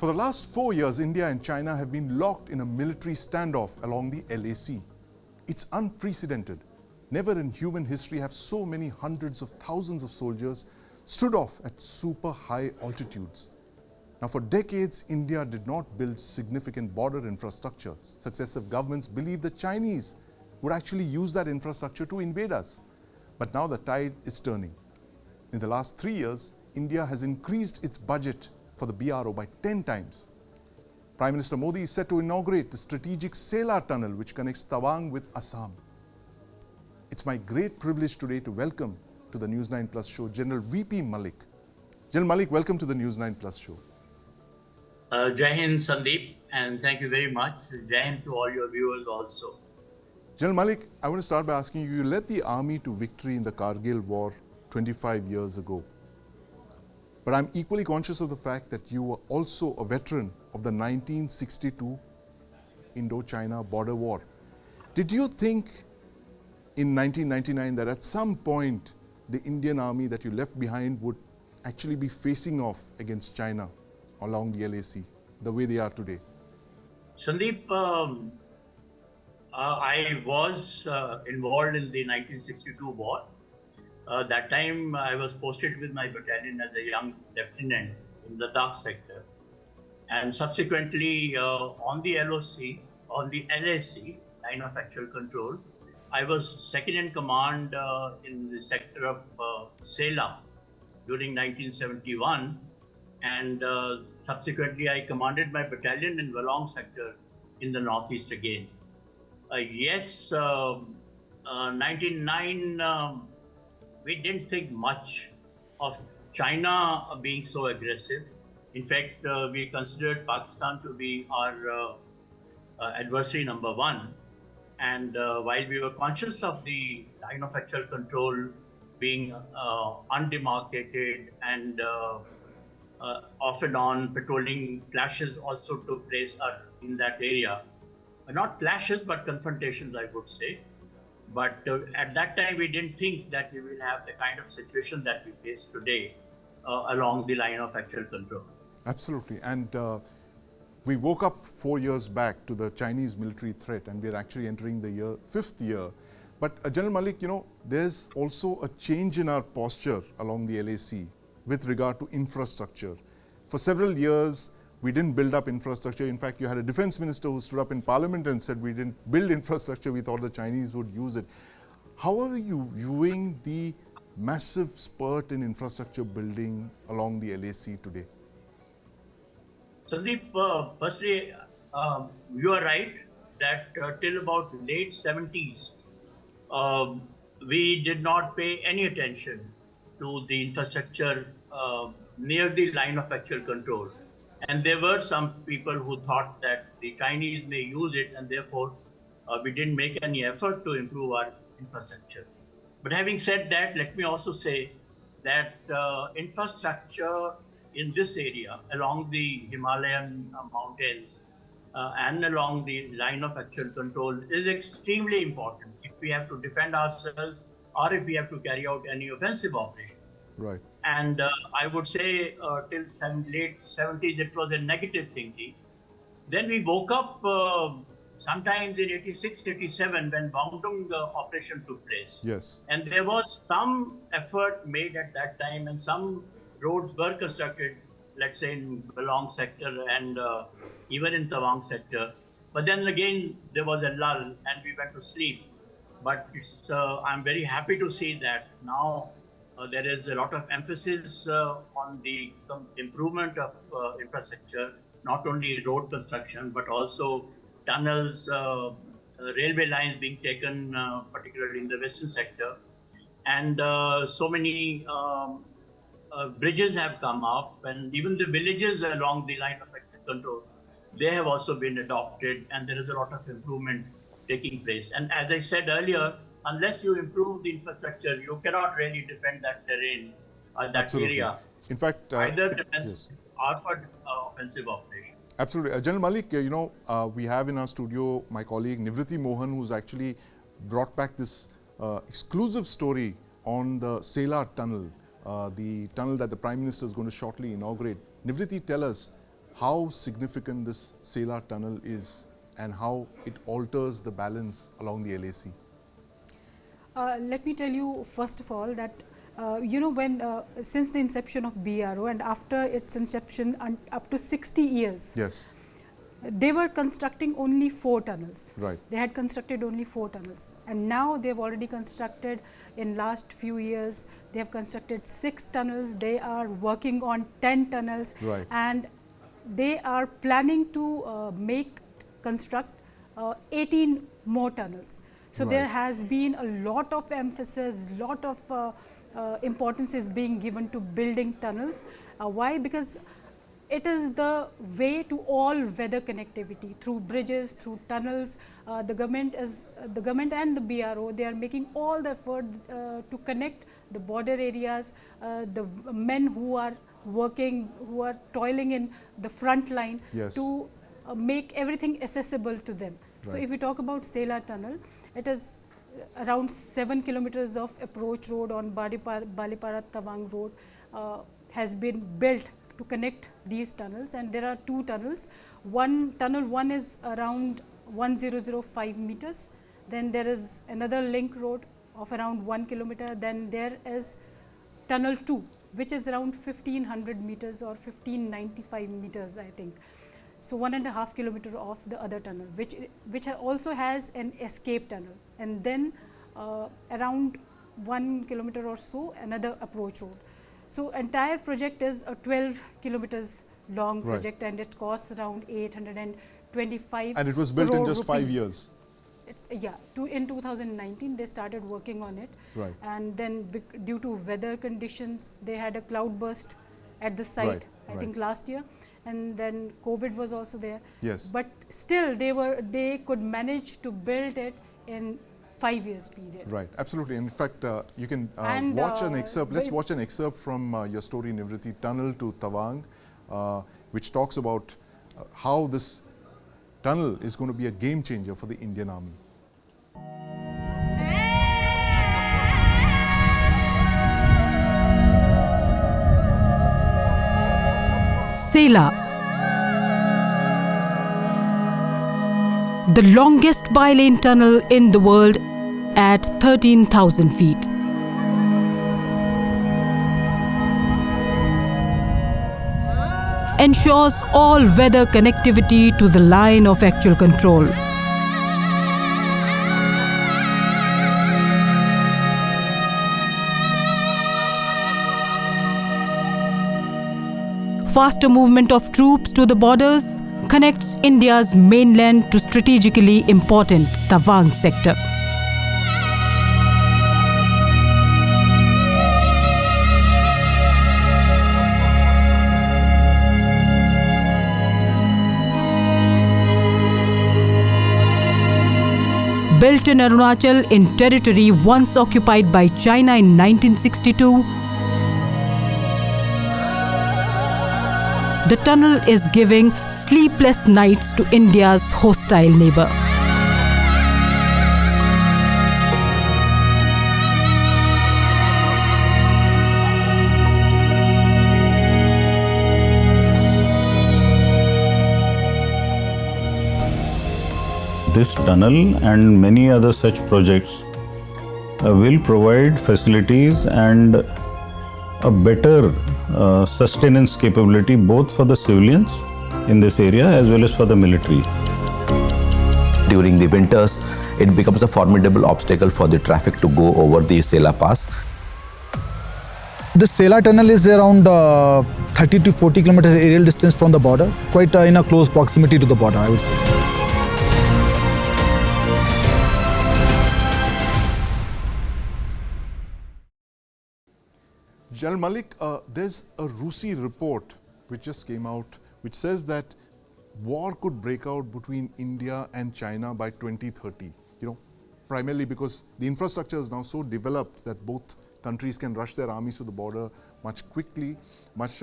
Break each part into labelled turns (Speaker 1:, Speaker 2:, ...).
Speaker 1: For the last 4 years, India and China have been locked in a military standoff along the LAC. It's unprecedented. Never in human history have so many hundreds of thousands of soldiers stood off at super high altitudes. Now, for decades, India did not build significant border infrastructure. Successive governments believed the Chinese would actually use that infrastructure to invade us. But now the tide is turning. In the last 3 years, India has increased its budget for the BRO by 10 times. Prime Minister Modi is set to inaugurate the strategic Sela Tunnel, which connects Tawang with Assam. It's my great privilege today to welcome to the News9 Plus Show General VP Malik. General Malik, welcome to the News9 Plus Show.
Speaker 2: Jai Hind, Sandeep, and thank you very much. Jai Hind to all your viewers also.
Speaker 1: General Malik, I want to start by asking you, you led the army to victory in the Kargil War 25 years ago. But I'm equally conscious of the fact that you were also a veteran of the 1962 IndoChina Border War. Did you think in 1999 that at some point the Indian army that you left behind would actually be facing off against China along the LAC, the way they are today?
Speaker 2: Sandeep, I was involved in the 1962 war. That time I was posted with my battalion as a young lieutenant in the Ladakh sector. And subsequently on the LAC, line of actual control, I was second in command in the sector of Sela during 1971. And subsequently I commanded my battalion in Valong sector in the northeast again. Yes, 1999, we didn't think much of China being so aggressive. In fact, we considered Pakistan to be our adversary number one. And while we were conscious of the line of actual control being undemarcated and off and on patrolling clashes also took place in that area. Not clashes, but confrontations, I would say. But at that time, we didn't think that we will have the kind of situation that we face today along the line of actual control.
Speaker 1: Absolutely. And we woke up 4 years back to the Chinese military threat, and we're actually entering the fifth year. But General Malik, you know, there's also a change in our posture along the LAC with regard to infrastructure. For several years, we didn't build up infrastructure. In fact, you had a defense minister who stood up in parliament and said we didn't build infrastructure, we thought the Chinese would use it. How are you viewing the massive spurt in infrastructure building along the LAC today?
Speaker 2: Sandeep, firstly, you are right that till about the late 70s, we did not pay any attention to the infrastructure near the line of actual control. And there were some people who thought that the Chinese may use it, and therefore we didn't make any effort to improve our infrastructure. But having said that, let me also say that infrastructure in this area along the Himalayan mountains and along the line of actual control is extremely important if we have to defend ourselves or if we have to carry out any offensive operation.
Speaker 1: Right.
Speaker 2: And I would say till late 70s, it was a negative thinking. Then we woke up sometimes in 86, 87 when Bandung operation took place.
Speaker 1: Yes.
Speaker 2: And there was some effort made at that time and some roads were constructed, let's say in Valong sector and even in Tawang sector. But then again, there was a lull and we went to sleep. But I'm very happy to see that now there is a lot of emphasis on the improvement of infrastructure, not only road construction, but also tunnels, railway lines being taken, particularly in the western sector. And so many bridges have come up, and even the villages along the line of control, they have also been adopted, and there is a lot of improvement taking place. And as I said earlier, unless you improve the infrastructure, you cannot really defend that terrain, that
Speaker 1: Absolutely.
Speaker 2: area.
Speaker 1: In fact,
Speaker 2: either defensive
Speaker 1: yes.
Speaker 2: or for offensive operation.
Speaker 1: Absolutely. General Malik, you know, we have in our studio my colleague Nivriti Mohan, who's actually brought back this exclusive story on the Sela Tunnel, the tunnel that the Prime Minister is going to shortly inaugurate. Nivriti, tell us, how significant this Sela Tunnel is and how it alters the balance along the LAC.
Speaker 3: Let me tell you first of all that since the inception of BRO and after its inception up to 60 years,
Speaker 1: Yes.
Speaker 3: they were constructing only 4 tunnels.
Speaker 1: Right.
Speaker 3: They had constructed only 4 tunnels, and now they have already constructed, in last few years, they have constructed 6 tunnels. They are working on 10 tunnels,
Speaker 1: Right.
Speaker 3: and they are planning to construct 18 more tunnels. So
Speaker 1: Right.
Speaker 3: there has been a lot of emphasis, lot of importance is being given to building tunnels. Why? Because it is the way to all weather connectivity through bridges, through tunnels. The government and the BRO, they are making all the effort to connect the border areas, the men who are working, who are toiling in the front line,
Speaker 1: Yes.
Speaker 3: to make everything accessible to them. So
Speaker 1: Right.
Speaker 3: if we talk about Sela Tunnel, it is around 7 kilometers of approach road on Balipara Tawang road has been built to connect these tunnels, and there are 2 tunnels. Tunnel 1 is around 1005 meters, then there is another link road of around 1 kilometer, then there is tunnel 2, which is around 1500 meters or 1595 meters, I think. So 1.5 kilometer of the other tunnel, which also has an escape tunnel, and then around 1 kilometer or so another approach road. So entire project is a 12 kilometers long
Speaker 1: Right.
Speaker 3: project, and it costs around 825
Speaker 1: And it was built in
Speaker 3: crore
Speaker 1: just 5
Speaker 3: rupees.
Speaker 1: years.
Speaker 3: It's in 2019 they started working on it,
Speaker 1: Right.
Speaker 3: and then due to weather conditions they had a cloud burst at the site,
Speaker 1: Right,
Speaker 3: I
Speaker 1: right.
Speaker 3: think last year, and then COVID was also there.
Speaker 1: Yes.
Speaker 3: But still they could manage to build it in 5 years period.
Speaker 1: Right, absolutely. In fact, you can
Speaker 3: And,
Speaker 1: watch an excerpt. Let's
Speaker 3: but-
Speaker 1: watch an excerpt from your story, Nivriti, Tunnel to Tawang, which talks about how this tunnel is going to be a game changer for the Indian Army.
Speaker 4: Sela, the longest bi-lane tunnel in the world at 13,000 feet. Ensures all weather connectivity to the line of actual control. Faster movement of troops to the borders connects India's mainland to strategically important Tawang sector. Built in Arunachal in territory once occupied by China in 1962, the tunnel is giving sleepless nights to India's hostile neighbor.
Speaker 5: This tunnel and many other such projects will provide facilities and a better sustenance capability both for the civilians in this area as well as for the military.
Speaker 6: During the winters, it becomes a formidable obstacle for the traffic to go over the Sela Pass.
Speaker 7: The Sela Tunnel is around 30 to 40 kilometers aerial distance from the border, quite in a close proximity to the border, I would say.
Speaker 1: General Malik, there's a Rusi report which just came out which says that war could break out between India and China by 2030. You know, primarily because the infrastructure is now so developed that both countries can rush their armies to the border much quickly, much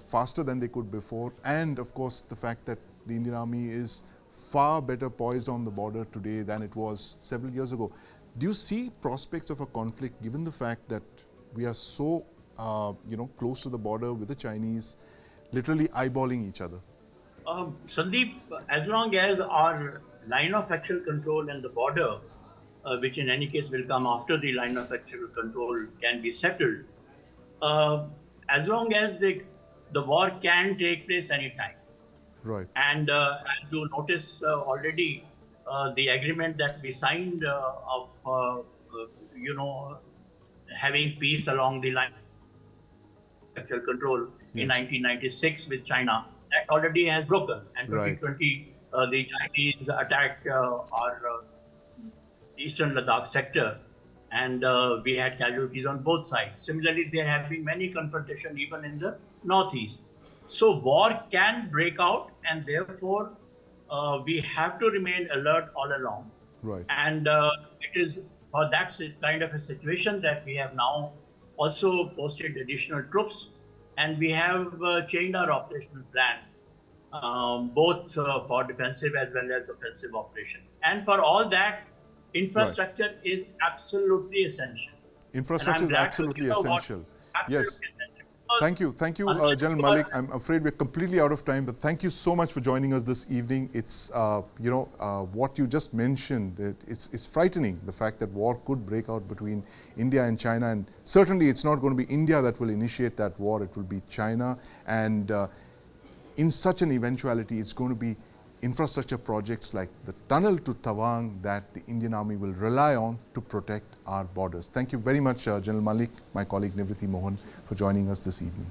Speaker 1: faster than they could before. And of course, the fact that the Indian Army is far better poised on the border today than it was several years ago. Do you see prospects of a conflict given the fact that we are so close to the border with the Chinese? literally eyeballing each other?
Speaker 2: Sandeep, as long as our line of actual control and the border, which in any case will come after the line of actual control, can be settled, as long as the war can take place anytime.
Speaker 1: Right.
Speaker 2: And as you notice already, the agreement that we signed of, having peace along the line of actual control in 1996 with China, that already has broken. And
Speaker 1: Right.
Speaker 2: 2020, the Chinese attacked our eastern Ladakh sector, and we had casualties on both sides. Similarly, there have been many confrontations even in the northeast. So war can break out, and therefore we have to remain alert all along.
Speaker 1: Right.
Speaker 2: And it is for that kind of a situation that we have now also posted additional troops, and we have changed our operational plan, both for defensive as well as offensive operation. And for all that, infrastructure is absolutely essential.
Speaker 1: Infrastructure is absolutely essential. Yes.
Speaker 2: Essential.
Speaker 1: Thank you, General Malik. I'm afraid we're completely out of time, but thank you so much for joining us this evening. It's, what you just mentioned, it's frightening, the fact that war could break out between India and China, and certainly it's not going to be India that will initiate that war, it will be China, and in such an eventuality, it's going to be infrastructure projects like the tunnel to Tawang that the Indian Army will rely on to protect our borders. Thank you very much, General Malik, my colleague Nivriti Mohan, for joining us this evening.